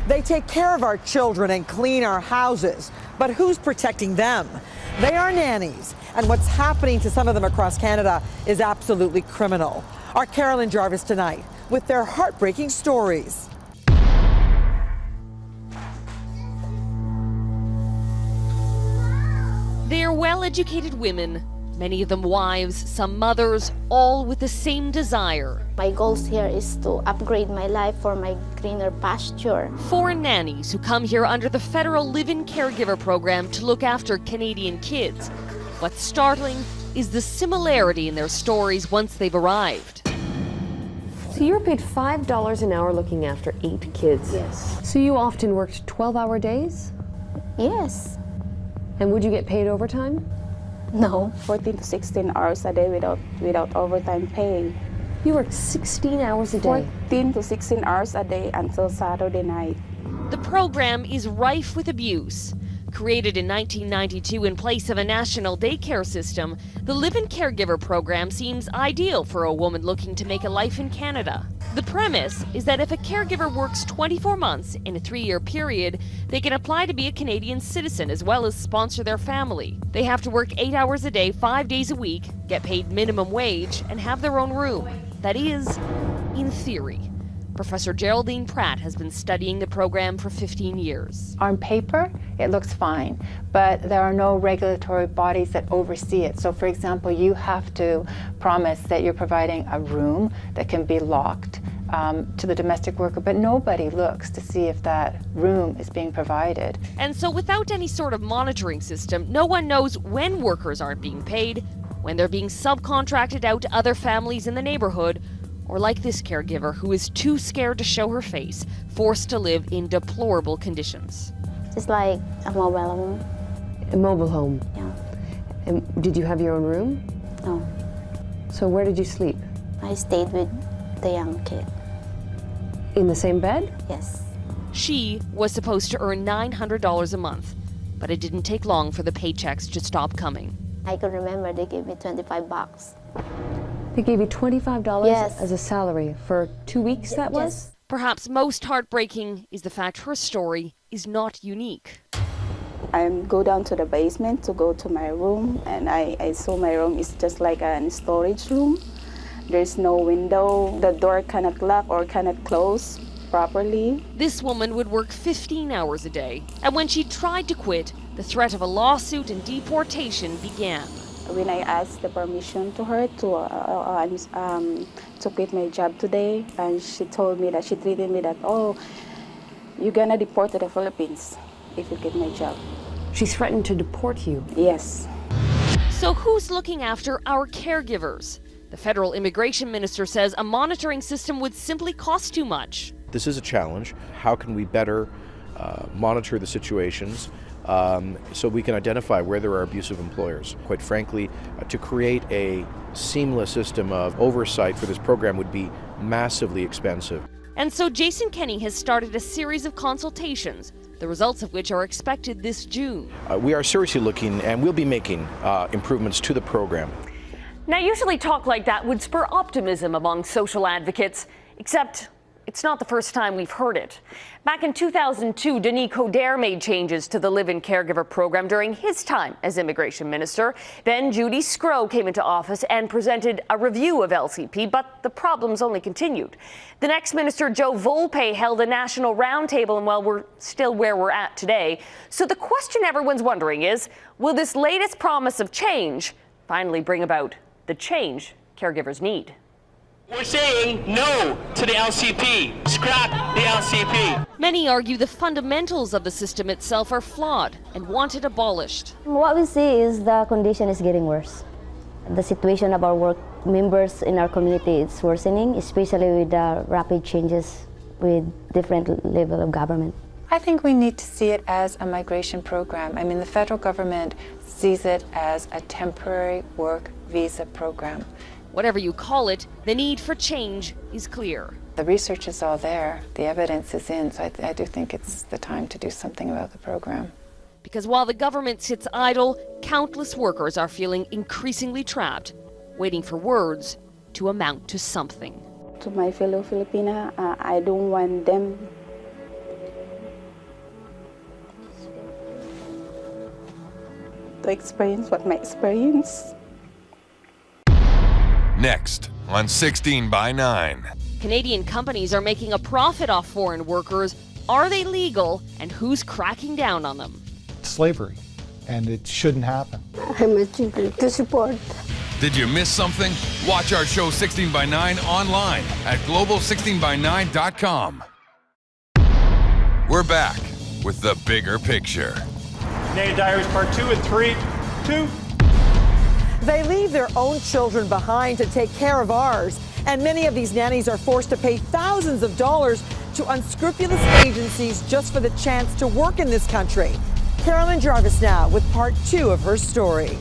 They take care of our children and clean our houses, but who's protecting them? They are nannies, and what's happening to some of them across Canada is absolutely criminal. Our Carolyn Jarvis tonight with their heartbreaking stories. They're well-educated women, many of them wives, some mothers, all with the same desire. My goals here is to upgrade my life for my greener pasture. Foreign nannies who come here under the federal live-in caregiver program to look after Canadian kids. What's startling is the similarity in their stories once they've arrived. So you're paid $5 an hour looking after 8 kids? Yes. So you often worked 12-hour days? Yes. And would you get paid overtime? No, 14 to 16 hours a day without overtime pay. You worked 16 hours a day? 14 to 16 hours a day until Saturday night. The program is rife with abuse. Created in 1992 in place of a national daycare system, the live-in caregiver program seems ideal for a woman looking to make a life in Canada. The premise is that if a caregiver works 24 months in a 3-year period, they can apply to be a Canadian citizen as well as sponsor their family. They have to work 8 hours a day, 5 days a week, get paid minimum wage, and have their own room. That is, in theory. Professor Geraldine Pratt has been studying the program for 15 years. On paper, it looks fine, but there are no regulatory bodies that oversee it. So for example, you have to promise that you're providing a room that can be locked to the domestic worker, but nobody looks to see if that room is being provided. And so without any sort of monitoring system, no one knows when workers aren't being paid, when they're being subcontracted out to other families in the neighborhood, or like this caregiver who is too scared to show her face, forced to live in deplorable conditions. Just like a mobile home. A mobile home? Yeah. And did you have your own room? No. So where did you sleep? I stayed with the young kid. In the same bed? Yes. She was supposed to earn $900 a month, but it didn't take long for the paychecks to stop coming. I can remember they gave me $25. They gave you $25 Yes. as a salary for 2 weeks, that was? Yes. Perhaps most heartbreaking is the fact her story is not unique. I go down to the basement to go to my room, and I saw my room is just like a storage room. There's no window, the door cannot lock or cannot close properly. This woman would work 15 hours a day, and when she tried to quit, the threat of a lawsuit and deportation began. When I asked the permission to her to quit my job today, and she told me that she treated me that, oh, you're gonna deport to the Philippines if you quit my job. She threatened to deport you? Yes. So who's looking after our caregivers? The federal immigration minister says a monitoring system would simply cost too much. This is a challenge. How can we better monitor the situations so we can identify where there are abusive employers? Quite frankly, to create a seamless system of oversight for this program would be massively expensive. And so Jason Kenney has started a series of consultations, the results of which are expected this June. We are seriously looking, and we'll be making improvements to the program. Now, usually talk like that would spur optimism among social advocates, except it's not the first time we've heard it. Back in 2002, Denis Coderre made changes to the live-in caregiver program during his time as immigration minister. Then Judy Scrow came into office and presented a review of LCP, but the problems only continued. The next minister, Joe Volpe, held a national roundtable, and well, we're still where we're at today. So the question everyone's wondering is, will this latest promise of change finally bring about the change caregivers need? We're saying no to the LCP. Scrap the LCP. Many argue the fundamentals of the system itself are flawed and want it abolished. What we see is the condition is getting worse. The situation of our work members in our community is worsening, especially with the rapid changes with different level of government. I think we need to see it as a migration program. I mean, the federal government sees it as a temporary work visa program. Whatever you call it, the need for change is clear. The research is all there, the evidence is in, so I do think it's the time to do something about the program. Because while the government sits idle, countless workers are feeling increasingly trapped, waiting for words to amount to something. To my fellow Filipina, I don't want them to experience what my experience. Next on 16 by 9. Canadian companies are making a profit off foreign workers. Are they legal, and who's cracking down on them? Slavery, and it shouldn't happen. I'm a children to support. Did you miss something? Watch our show 16 by 9 online at global16by9.com. We're back with the bigger picture. Nanny Diaries Part 2 and 3, 2. They leave their own children behind to take care of ours. And many of these nannies are forced to pay thousands of dollars to unscrupulous agencies just for the chance to work in this country. Carolyn Jarvis now with part 2 of her story.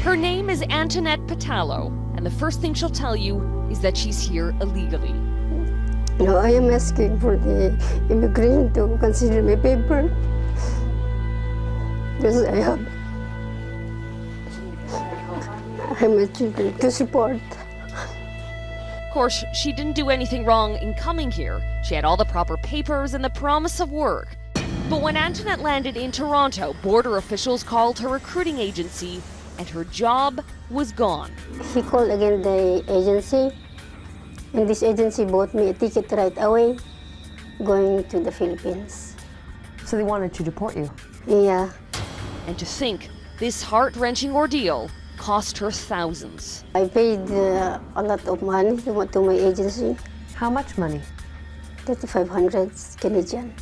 Her name is Antoinette Patalo, and the first thing she'll tell you is that she's here illegally. No, I am asking for the immigration to consider my paper because I'm a children to support. Of course, she didn't do anything wrong in coming here. She had all the proper papers and the promise of work. But when Antoinette landed in Toronto, border officials called her recruiting agency, and her job was gone. He called again the agency, and this agency bought me a ticket right away, going to the Philippines. So they wanted to deport you? Yeah. And to think, this heart-wrenching ordeal cost her thousands. I paid a lot of money to my agency. How much money? 3,500 Canadian.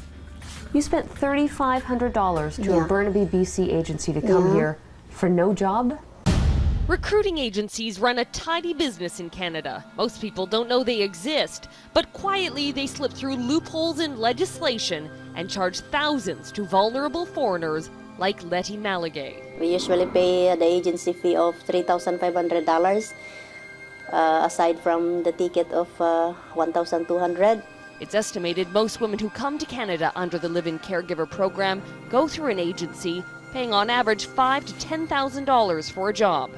You spent $3,500 to a Burnaby, BC agency to come here for no job? Recruiting agencies run a tidy business in Canada. Most people don't know they exist, but quietly they slip through loopholes in legislation and charge thousands to vulnerable foreigners like Letty Malagay. We usually pay the agency fee of $3,500 aside from the ticket of $1,200. It's estimated most women who come to Canada under the Live-In Caregiver program go through an agency, paying on average $5,000 to $10,000 for a job.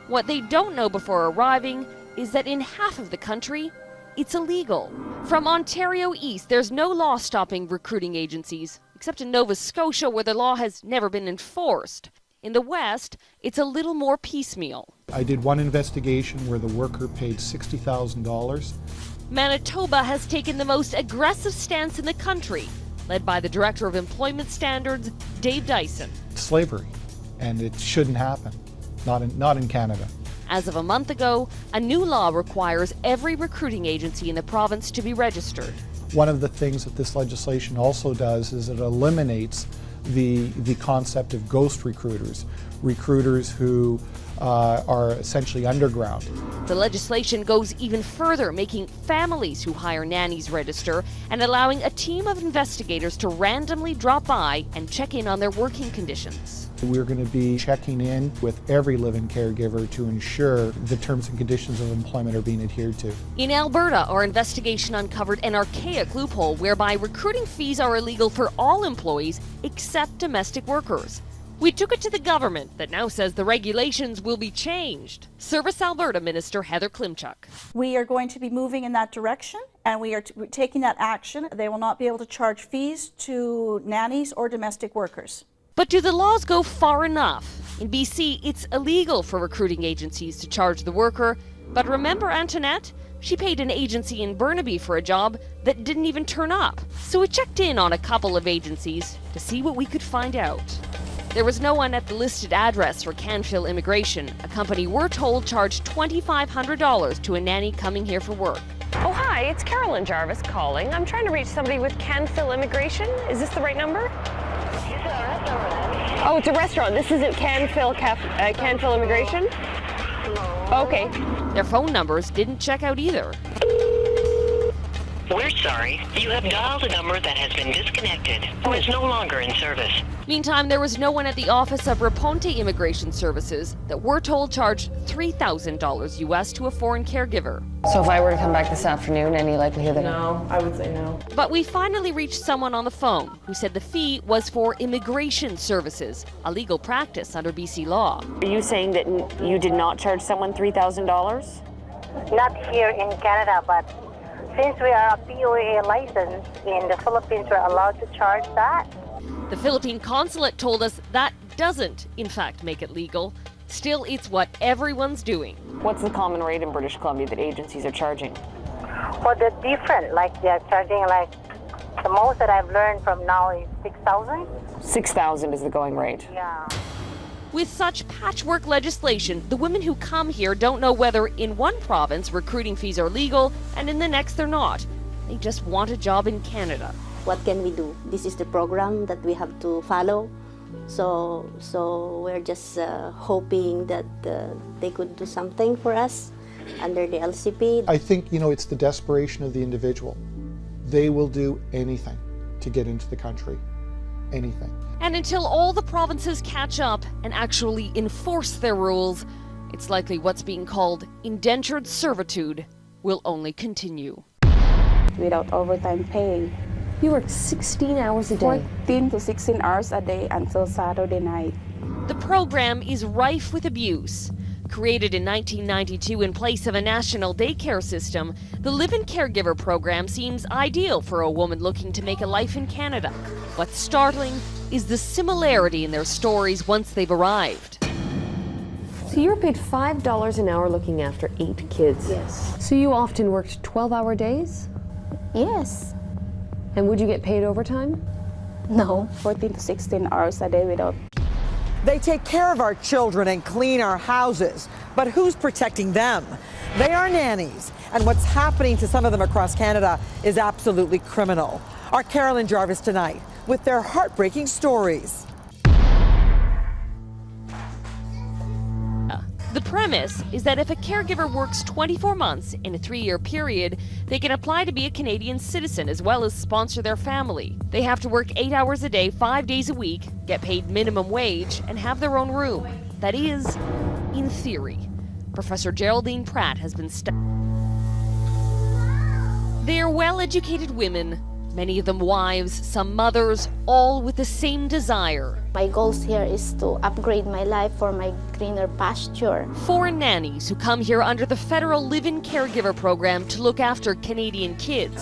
What they don't know before arriving is that in half of the country, it's illegal. From Ontario East, there's no law stopping recruiting agencies, except in Nova Scotia where the law has never been enforced. In the West, it's a little more piecemeal. I did one investigation where the worker paid $60,000. Manitoba has taken the most aggressive stance in the country, led by the Director of Employment Standards, Dave Dyson. Slavery, and it shouldn't happen. Not in Canada. As of a month ago, a new law requires every recruiting agency in the province to be registered. One of the things that this legislation also does is it eliminates the concept of ghost recruiters, recruiters who are essentially underground. The legislation goes even further, making families who hire nannies register and allowing a team of investigators to randomly drop by and check in on their working conditions. We're going to be checking in with every live-in caregiver to ensure the terms and conditions of employment are being adhered to. In Alberta, our investigation uncovered an archaic loophole whereby recruiting fees are illegal for all employees except domestic workers. We took it to the government that now says the regulations will be changed. Service Alberta Minister Heather Klimchuk. We are going to be moving in that direction, and we are taking that action. They will not be able to charge fees to nannies or domestic workers. But do the laws go far enough? In BC, it's illegal for recruiting agencies to charge the worker. But remember Antoinette? She paid an agency in Burnaby for a job that didn't even turn up. So we checked in on a couple of agencies to see what we could find out. There was no one at the listed address for Canfield Immigration, a company we're told charged $2,500 to a nanny coming here for work. Oh, hi, it's Carolyn Jarvis calling. I'm trying to reach somebody with Canfield Immigration. Is this the right number? Oh, it's a restaurant. This isn't Canfield Immigration? Okay. Their phone numbers didn't check out either. We're sorry. You have dialed a number that has been disconnected or is no longer in service. Meantime, there was no one at the office of Raponte Immigration Services that we're told charged $3,000 US to a foreign caregiver. So if I were to come back this afternoon, any likelihood that... No, I would say no. But we finally reached someone on the phone who said the fee was for immigration services, a legal practice under BC law. Are you saying that you did not charge someone $3,000? Not here in Canada, but since we are a POA license in the Philippines, we're allowed to charge that. The Philippine consulate told us that doesn't, in fact, make it legal. Still, it's what everyone's doing. What's the common rate in British Columbia that agencies are charging? Well, they're different. Like they're charging the most that I've learned from now is 6,000. 6,000 is the going rate. Yeah. With such patchwork legislation, the women who come here don't know whether in one province recruiting fees are legal and in the next they're not. They just want a job in Canada. What can we do? This is the program that we have to follow. So we're just hoping that they could do something for us under the LCP. I think, it's the desperation of the individual. They will do anything to get into the country. Anything. And until all the provinces catch up and actually enforce their rules, it's likely what's being called indentured servitude will only continue. Without overtime pay. You work 16 hours a day. 14 to 16 hours a day until Saturday night. The program is rife with abuse. Created in 1992 in place of a national daycare system, the live-in caregiver program seems ideal for a woman looking to make a life in Canada. What's startling is the similarity in their stories once they've arrived. So you're paid $5 an hour looking after 8 kids? Yes. So you often worked 12-hour days? Yes. And would you get paid overtime? No, 14 to 16 hours a day without. They take care of our children and clean our houses, but who's protecting them? They are nannies, and what's happening to some of them across Canada is absolutely criminal. Our Carolyn Jarvis tonight with their heartbreaking stories. The premise is that if a caregiver works 24 months in a 3-year period, they can apply to be a Canadian citizen as well as sponsor their family. They have to work 8 hours a day, 5 days a week, get paid minimum wage, and have their own room. That is, in theory. Professor Geraldine Pratt has been They are well-educated women, many of them wives, some mothers, all with the same desire. My goals here is to upgrade my life for my greener pasture. Foreign nannies who come here under the federal live-in caregiver program to look after Canadian kids.